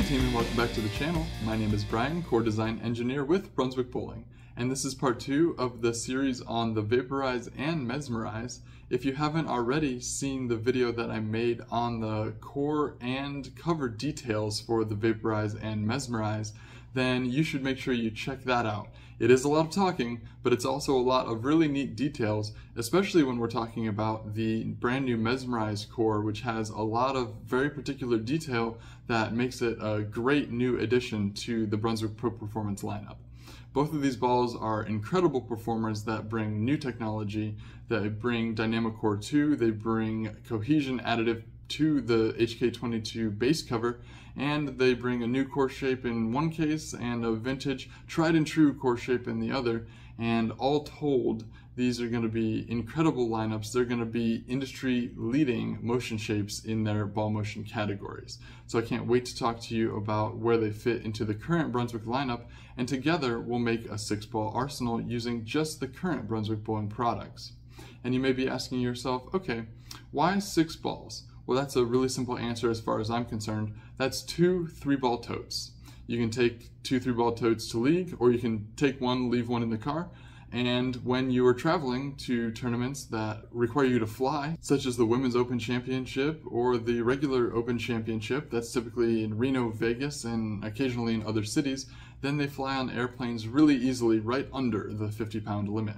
team, and welcome back to the channel. My name is Brian, core design engineer with Brunswick Bowling, and this is part 2 of the series on the Vaporize and Mesmerize. If you haven't already seen the video that I made on the core and cover details for the Vaporize and Mesmerize, then you should make sure you check that out. It is a lot of talking, but it's also a lot of really neat details, especially when we're talking about the brand new Mesmerize core, which has a lot of very particular detail that makes it a great new addition to the Brunswick Pro Performance lineup. Both of these balls are incredible performers that bring new technology, that bring Dynamic Core 2, they bring cohesion additive to the HK22 base cover, and they bring a new core shape in one case and a vintage tried and true core shape in the other. And all told, these are going to be incredible lineups. They're going to be industry leading motion shapes in their ball motion categories. So I can't wait to talk to you about where they fit into the current Brunswick lineup, and together we'll make a 6-ball arsenal using just the current Brunswick bowling products. And you may be asking yourself, okay, why 6 balls? Well, that's a really simple answer as far as I'm concerned. That's 2 3-ball totes. You can take 2 3-ball totes to league, or you can take one, leave one in the car. And when you are traveling to tournaments that require you to fly, such as the Women's Open Championship or the regular Open Championship, that's typically in Reno, Vegas, and occasionally in other cities, then they fly on airplanes really easily right under the 50-pound limit.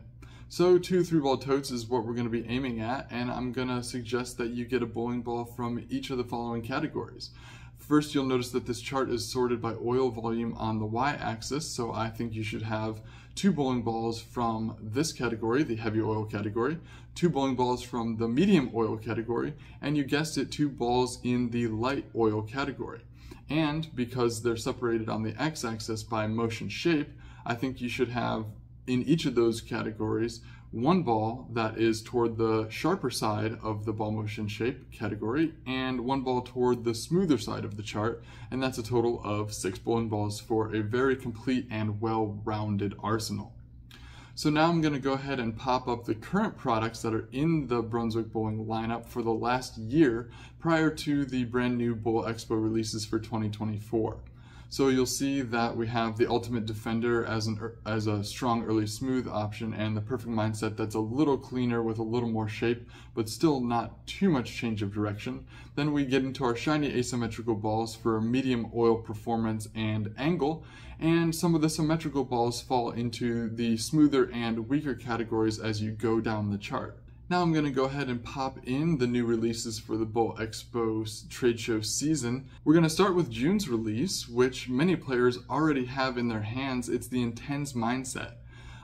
So 2 3-ball totes is what we're going to be aiming at, and I'm going to suggest that you get a bowling ball from each of the following categories. First, you'll notice that this chart is sorted by oil volume on the y-axis, so I think you should have 2 bowling balls from this category, the heavy oil category, 2 bowling balls from the medium oil category, and you guessed it, 2 balls in the light oil category. And because they're separated on the x-axis by motion shape, I think you should have in each of those categories 1 ball that is toward the sharper side of the ball motion shape category and 1 ball toward the smoother side of the chart, and that's a total of 6 bowling balls for a very complete and well-rounded arsenal. So now I'm going to go ahead and pop up the current products that are in the Brunswick Bowling lineup for the last year prior to the brand new Bowl Expo releases for 2024. So you'll see that we have the Ultimate Defender as a strong early smooth option, and the Perfect Mindset that's a little cleaner with a little more shape, but still not too much change of direction. Then we get into our shiny asymmetrical balls for medium oil performance and angle, and some of the symmetrical balls fall into the smoother and weaker categories as you go down the chart. Now I'm going to go ahead and pop in the new releases for the Bowl Expo trade show season. We're going to start with June's release, which many players already have in their hands. It's the Intense Mindset,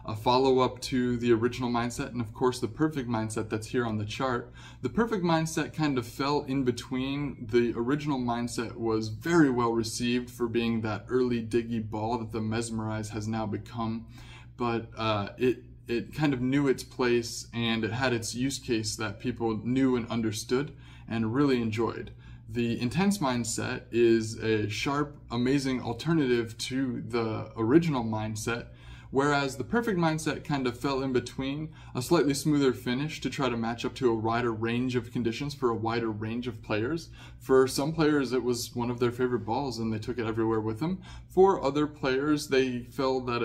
a follow-up to the original Mindset, and of course the Perfect Mindset that's here on the chart. The Perfect Mindset kind of fell in between. The original Mindset was very well received for being that early diggy ball that the Mesmerize has now become, but it kind of knew its place, and it had its use case that people knew and understood and really enjoyed. The Intense Mindset is a sharp, amazing alternative to the original Mindset, whereas the Perfect Mindset kind of fell in between, a slightly smoother finish to try to match up to a wider range of conditions for a wider range of players. For some players, it was one of their favorite balls and they took it everywhere with them. For other players, they felt that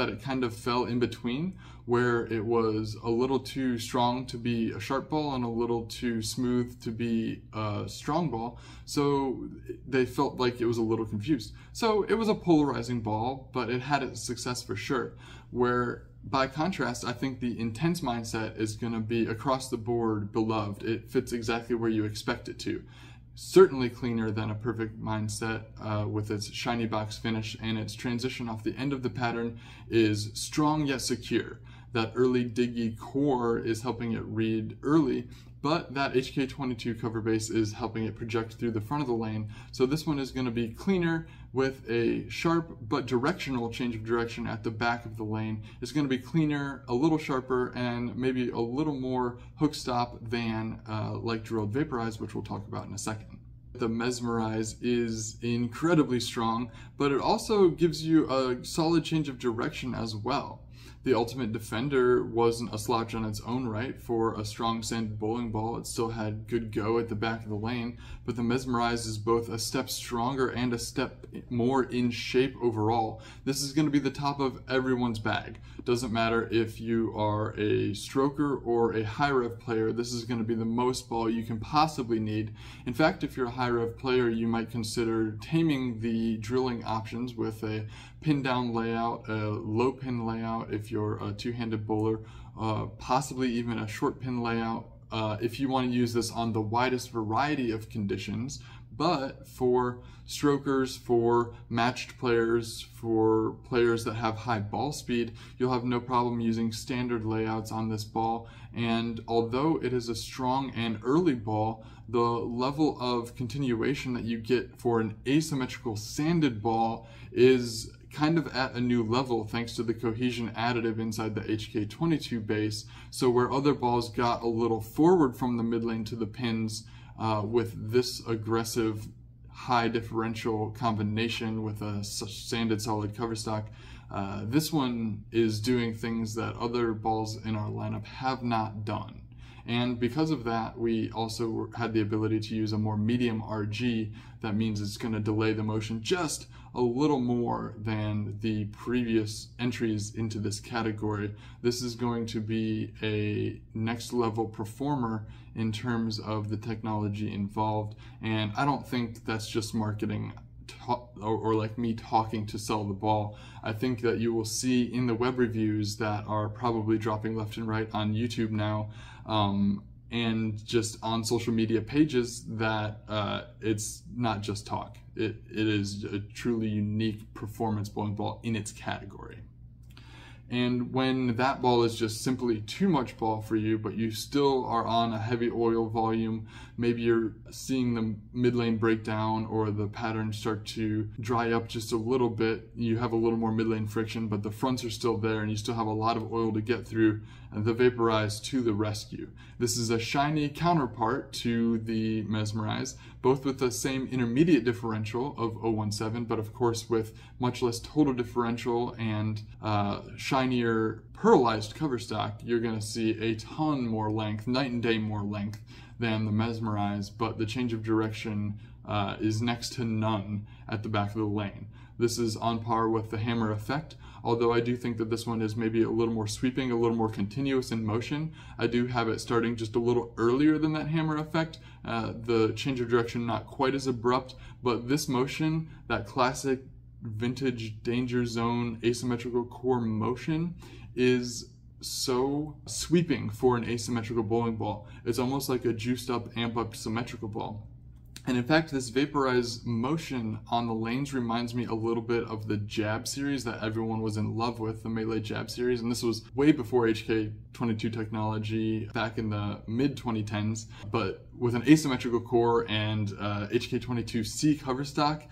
it kind of fell in between, where it was a little too strong to be a sharp ball and a little too smooth to be a strong ball, so they felt like it was a little confused. So it was a polarizing ball, but it had its success for sure. Where by contrast, I think the Intense Mindset is going to be across the board beloved. It fits exactly where you expect it to. Certainly cleaner than a Perfect Mindset with its shiny box finish, and its transition off the end of the pattern is strong yet secure. That early diggy core is helping it read early, but that HK22 cover base is helping it project through the front of the lane. So this one is going to be cleaner with a sharp but directional change of direction at the back of the lane. It's going to be cleaner, a little sharper, and maybe a little more hook stop than like drilled Vaporize, which we'll talk about in a second. The Mesmerize is incredibly strong, but it also gives you a solid change of direction as well. The Ultimate Defender wasn't a slouch on its own right. For a strong sanded bowling ball, it still had good go at the back of the lane, but the Mesmerize is both a step stronger and a step more in shape overall. This is going to be the top of everyone's bag. Doesn't matter if you are a stroker or a high rev player, this is going to be the most ball you can possibly need. In fact, if you're a high rev player, you might consider taming the drilling options with a pin down layout, a low pin layout if you're a two-handed bowler, possibly even a short pin layout if you want to use this on the widest variety of conditions. But for strokers, for matched players, for players that have high ball speed, you'll have no problem using standard layouts on this ball. And although it is a strong and early ball, the level of continuation that you get for an asymmetrical sanded ball is kind of at a new level thanks to the cohesion additive inside the HK22 base. So where other balls got a little forward from the mid lane to the pins, with this aggressive high differential combination with a sanded solid cover stock, this one is doing things that other balls in our lineup have not done. And because of that, we also had the ability to use a more medium RG. That means it's going to delay the motion just a little more than the previous entries into this category. This is going to be a next level performer in terms of the technology involved. And I don't think that's just marketing or like me talking to sell the ball. I think that you will see in the web reviews that are probably dropping left and right on YouTube now, and just on social media pages, that it's not just talk. It is a truly unique performance bowling ball in its category. And when that ball is just simply too much ball for you, but you still are on a heavy oil volume, maybe you're seeing the mid lane break down or the pattern start to dry up just a little bit, you have a little more mid lane friction, but the fronts are still there and you still have a lot of oil to get through, and the Vaporize to the rescue. This is a shiny counterpart to the Mesmerize, both with the same intermediate differential of 017, but of course with much less total differential and shinier pearlized cover stock. You're going to see a ton more length, night and day more length than the Mesmerize, but the change of direction is next to none at the back of the lane. This is on par with the hammer effect, although I do think that this one is maybe a little more sweeping, a little more continuous in motion. I do have it starting just a little earlier than that hammer effect. The change of direction not quite as abrupt, but this motion, that classic vintage danger zone asymmetrical core motion, is so sweeping for an asymmetrical bowling ball. It's almost like a juiced up, amp up symmetrical ball. And in fact, this Vaporize motion on the lanes reminds me a little bit of the jab series that everyone was in love with, the melee jab series. And this was way before HK22 technology, back in the mid 2010s, but with an asymmetrical core and HK22C cover stock,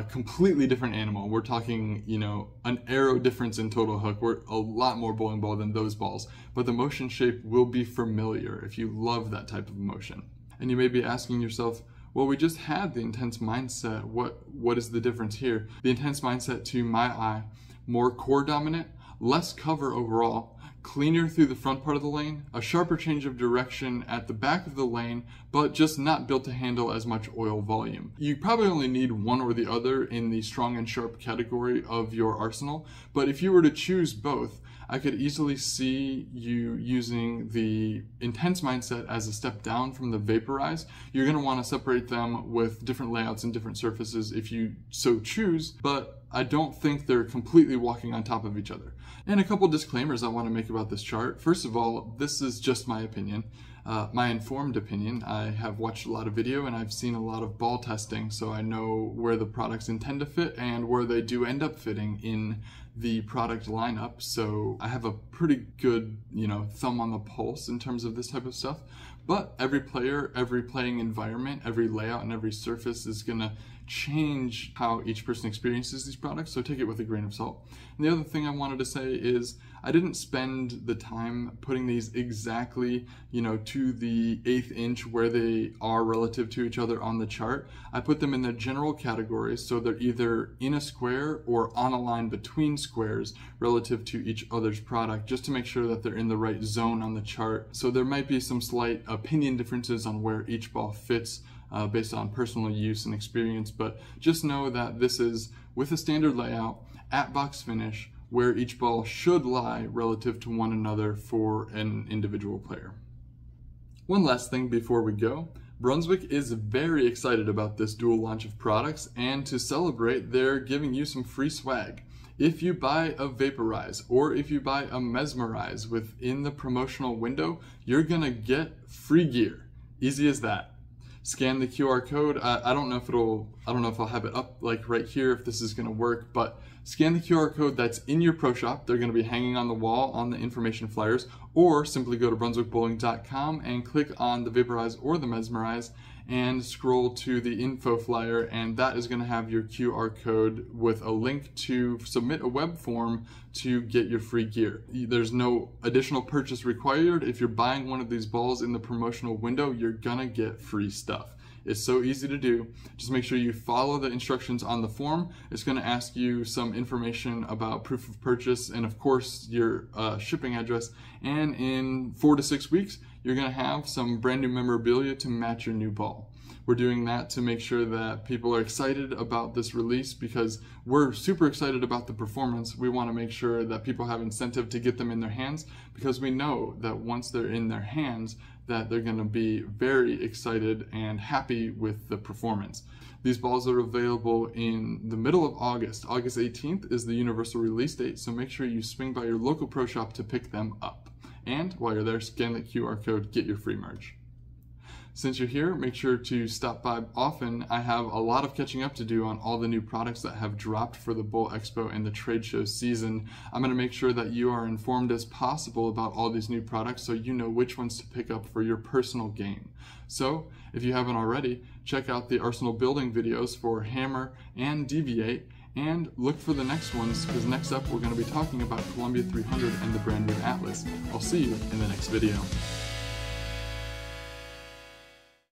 completely different animal. We're talking, you know, an arrow difference in total hook. We're a lot more bowling ball than those balls, but the motion shape will be familiar if you love that type of motion. And you may be asking yourself, well, we just had the intense mindset. What is the difference here? The intense mindset, to my eye, more core dominant, less cover overall, cleaner through the front part of the lane, a sharper change of direction at the back of the lane, but just not built to handle as much oil volume. You probably only need one or the other in the strong and sharp category of your arsenal, but if you were to choose both, I could easily see you using the intense mindset as a step down from the Vaporize. You're going to want to separate them with different layouts and different surfaces if you so choose, but I don't think they're completely walking on top of each other. And a couple disclaimers I want to make about this chart. First of all, this is just my opinion, my informed opinion. I have watched a lot of video and I've seen a lot of ball testing, so I know where the products intend to fit and where they do end up fitting in the product lineup. So I have a pretty good, thumb on the pulse in terms of this type of stuff. But every player, every playing environment, every layout, and every surface is gonna change how each person experiences these products, so take it with a grain of salt. And the other thing I wanted to say is I didn't spend the time putting these exactly, to the 1/8 inch where they are relative to each other on the chart. I put them in their general categories, so they're either in a square or on a line between squares relative to each other's product, just to make sure that they're in the right zone on the chart. So there might be some slight opinion differences on where each ball fits based on personal use and experience, but just know that this is with a standard layout at box finish where each ball should lie relative to one another for an individual player. One last thing before we go. Brunswick is very excited about this dual launch of products, and to celebrate, they're giving you some free swag. If you buy a Vaporize or if you buy a Mesmerize within the promotional window, you're gonna get free gear. Easy as that. Scan the QR code. I don't know if I'll have it up like right here if this is gonna work, but scan the QR code that's in your pro shop. They're gonna be hanging on the wall on the information flyers, or simply go to brunswickbowling.com and click on the Vaporize or the Mesmerize and scroll to the info flyer, and that is going to have your QR code with a link to submit a web form to get your free gear. There's no additional purchase required. If you're buying one of these balls in the promotional window, you're gonna get free stuff. It's so easy to do. Just make sure you follow the instructions on the form. It's going to ask you some information about proof of purchase and of course your shipping address. And in 4 to 6 weeks, you're going to have some brand new memorabilia to match your new ball. We're doing that to make sure that people are excited about this release because we're super excited about the performance. We want to make sure that people have incentive to get them in their hands because we know that once they're in their hands, that they're going to be very excited and happy with the performance. These balls are available in the middle of August. August 18th is the universal release date, so make sure you swing by your local pro shop to pick them up. And while you're there, scan the QR code, get your free merch. Since you're here, make sure to stop by often. I have a lot of catching up to do on all the new products that have dropped for the Bowl Expo and the trade show season. I'm going to make sure that you are informed as possible about all these new products so you know which ones to pick up for your personal game. So, if you haven't already, check out the Arsenal building videos for Hammer and Deviate, and look for the next ones because next up we're going to be talking about Columbia 300 and the brand new Atlas. I'll see you in the next video.